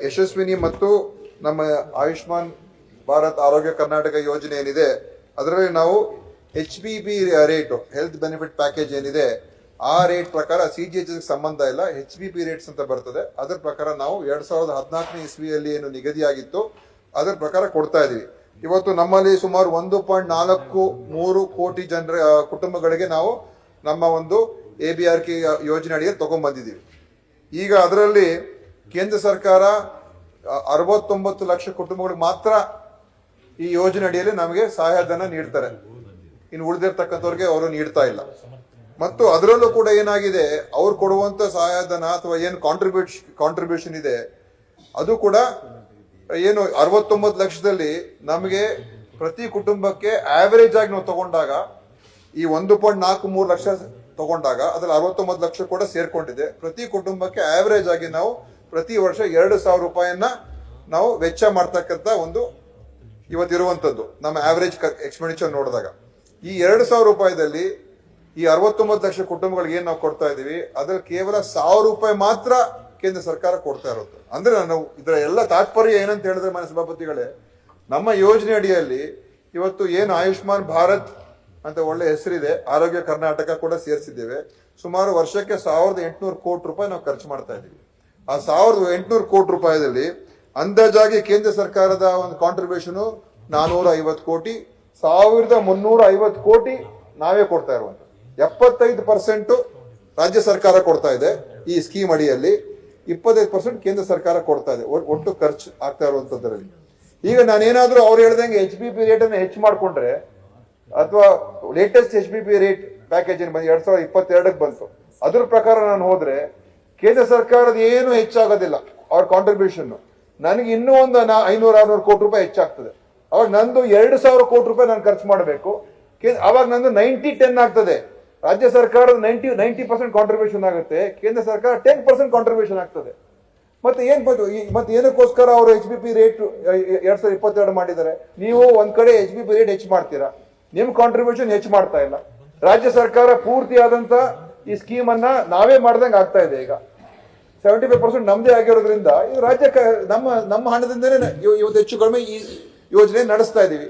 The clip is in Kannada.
ಯಶಸ್ವಿನಿ ಮತ್ತು ನಮ್ಮ ಆಯುಷ್ಮಾನ್ ಭಾರತ್ ಆರೋಗ್ಯ ಕರ್ನಾಟಕ ಯೋಜನೆ ಏನಿದೆ ಅದರಲ್ಲಿ ನಾವು HBB rate health benefit package ಏನಿದೆ ಆ ರೇಟ್ ಪ್ರಕಾರ CGH ಸಂಬಂಧ ಇಲ್ಲ, HBB ರೇಟ್ಸ್ ಅಂತ ಬರ್ತದೆ. ಅದರ ಪ್ರಕಾರ ನಾವು 2014 ಇಸ್ವಿಯಲ್ಲಿ ಏನು ನಿಗದಿಯಾಗಿತ್ತು ಅದರ ಪ್ರಕಾರ ಕೊಡ್ತಾ ಇದೀವಿ. ಇವತ್ತು ನಮ್ಮಲ್ಲಿ ಸುಮಾರು 1.43 ಕೋಟಿ ಜನರ ಕುಟುಂಬಗಳಿಗೆ ನಾವು ನಮ್ಮ ಒಂದು ABRK ಯೋಜನೆ ಅಡಿಯಲ್ಲಿ ತಗೊಂಡ್ಬಂದಿದ್ದೀವಿ. ಈಗ ಅದರಲ್ಲಿ ಕೇಂದ್ರ ಸರ್ಕಾರ 69 ಲಕ್ಷ ಕುಟುಂಬಗಳಿಗೆ ಮಾತ್ರ ಈ ಯೋಜನೆ ಅಡಿಯಲ್ಲಿ ನಮಗೆ ಸಹಾಯಧನ ನೀಡ್ತಾರೆ. ಇನ್ನು ಉಳಿದಿರ್ತಕ್ಕಂಥವ್ರಿಗೆ ಅವರು ನೀಡ್ತಾ ಇಲ್ಲ. ಮತ್ತು ಅದರಲ್ಲೂ ಕೂಡ ಏನಾಗಿದೆ, ಅವ್ರು ಕೊಡುವಂತ ಸಹಾಯಧನ ಅಥವಾ ಏನು ಕಾಂಟ್ರಿಬ್ಯೂಷನ್ ಇದೆ ಅದು ಕೂಡ ಏನು 69 ಲಕ್ಷದಲ್ಲಿ ನಮಗೆ ಪ್ರತಿ ಕುಟುಂಬಕ್ಕೆ ಆವರೇಜ್ ಆಗಿ ನಾವು ತಗೊಂಡಾಗ ಈ 1.43 ಲಕ್ಷ ತಗೊಂಡಾಗ ಅದ್ರಲ್ಲಿ 69 ಲಕ್ಷ ಕೂಡ ಸೇರ್ಕೊಂಡಿದೆ. ಪ್ರತಿ ಕುಟುಂಬಕ್ಕೆ ಆವರೇಜ್ ಆಗಿ ನಾವು ಪ್ರತಿ ವರ್ಷ 2,000 ರೂಪಾಯಿಯನ್ನ ನಾವು ವೆಚ್ಚ ಮಾಡ್ತಕ್ಕಂಥ ಒಂದು ಇವತ್ತಿರುವಂತದ್ದು ನಮ್ಮ ಆವರೇಜ್ ಎಕ್ಸ್ಪೆಂಡಿಚರ್ ನೋಡಿದಾಗ ಈ 2,000 ರೂಪಾಯಿದಲ್ಲಿ ಈ 69 ಲಕ್ಷ ಕುಟುಂಬಗಳಿಗೆ ಏನ್ ನಾವು ಕೊಡ್ತಾ ಇದೀವಿ ಅದ್ರಲ್ಲಿ ಕೇವಲ 1,000 ರೂಪಾಯಿ ಮಾತ್ರ ಕೇಂದ್ರ ಸರ್ಕಾರ ಕೊಡ್ತಾ ಇರುತ್ತೆ. ಅಂದ್ರೆ ನಾವು ಇದರ ಎಲ್ಲ ತಾತ್ಪರ್ಯ ಏನಂತ ಹೇಳಿದ್ರೆ ಮನೆ ಸಭಾಪತಿಗಳೇ, ನಮ್ಮ ಯೋಜನೆ ಅಡಿಯಲ್ಲಿ ಇವತ್ತು ಏನು ಆಯುಷ್ಮಾನ್ ಭಾರತ್ ಅಂತ ಒಳ್ಳೆ ಹೆಸರಿದೆ, ಆರೋಗ್ಯ ಕರ್ನಾಟಕ ಕೂಡ ಸೇರಿಸಿದ್ದೇವೆ. ಸುಮಾರು ವರ್ಷಕ್ಕೆ 1,800 ಕೋಟಿ ರೂಪಾಯಿ ನಾವು ಖರ್ಚು ಮಾಡ್ತಾ ಇದೀವಿ. ಆ 1,800 ಕೋಟಿ ರೂಪಾಯಿದಲ್ಲಿ ಅಂದಾಜಾಗಿ ಕೇಂದ್ರ ಸರ್ಕಾರದ ಒಂದು ಕಾಂಟ್ರಿಬ್ಯೂಷನ್ 450 ಕೋಟಿ, 1,350 ಕೋಟಿ ನಾವೇ ಕೊಡ್ತಾ ಇರುವಂತ. 75% ರಾಜ್ಯ ಸರ್ಕಾರ ಕೊಡ್ತಾ ಇದೆ ಈ ಸ್ಕೀಮ್ ಅಡಿಯಲ್ಲಿ, 25% ಕೇಂದ್ರ ಸರ್ಕಾರ ಕೊಡ್ತಾ ಇದೆ. ಒಟ್ಟು ಖರ್ಚು ಆಗ್ತಾ ಇರುವಂತದ್ರಲ್ಲಿ. ಈಗ ನಾನೇನಾದ್ರೂ ಅವ್ರು ಹೇಳ್ದಂಗೆ HBB ರೇಟ್ ಅನ್ನು ಹೆಚ್ಚು ಮಾಡ್ಕೊಂಡ್ರೆ ಅಥವಾ ಲೇಟೆಸ್ಟ್ HBB ರೇಟ್ ಪ್ಯಾಕೇಜ್ ಏನು ಬಂದು 2022 ಬಂತು, ಅದ್ರ ಪ್ರಕಾರ ನಾನು ಹೋದ್ರೆ ಕೇಂದ್ರ ಸರ್ಕಾರದ ಏನು ಹೆಚ್ಚಾಗೋದಿಲ್ಲ ಅವ್ರ ಕಾಂಟ್ರಿಬ್ಯೂಷನ್. ನನಗೆ ಇನ್ನೂ ಒಂದು 500-600 ಕೋಟಿ ರೂಪಾಯಿ ಹೆಚ್ಚಾಗ್ತದೆ. ಅವಾಗ ನಂದು 2,000 ಕೋಟಿ ರೂಪಾಯಿ ನಾನು ಖರ್ಚು ಮಾಡಬೇಕು. ಅವಾಗ ನಂದು 90-10 ಆಗ್ತದೆ. ರಾಜ್ಯ ಸರ್ಕಾರದ 90% ಕಾಂಟ್ರಿಬ್ಯೂಷನ್ ಆಗುತ್ತೆ, ಕೇಂದ್ರ ಸರ್ಕಾರ 10% ಕಾಂಟ್ರಿಬ್ಯೂಷನ್ ಆಗ್ತದೆ. ಮತ್ತೆ ಏನಕ್ಕೋಸ್ಕರ ಅವರು HBB ರೇಟ್ 2022 ಮಾಡಿದ್ದಾರೆ? ನೀವು ಒಂದ್ ಕಡೆ HBB ರೇಟ್ ಹೆಚ್ಚು ಮಾಡ್ತೀರಾ, ನಿಮ್ ಕಾಂಟ್ರಿಬ್ಯೂಷನ್ ಹೆಚ್ಚು ಮಾಡ್ತಾ ಇಲ್ಲ. ರಾಜ್ಯ ಸರ್ಕಾರ ಪೂರ್ತಿ ಆದಂತ ಈ ಸ್ಕೀಮ್ ಅನ್ನ ನಾವೇ ಮಾಡ್ದಂಗೆ ಆಗ್ತಾ ಇದೆ. ಈಗ 75% ನಮ್ದೇ ಆಗಿರೋದ್ರಿಂದ ಈ ರಾಜ್ಯ ನಮ್ಮ ಹಣದಿಂದನೇ ಇವತ್ತು ಹೆಚ್ಚು ಕಡಿಮೆ ಈ ಯೋಜನೆ ನಡೆಸ್ತಾ ಇದೀವಿ.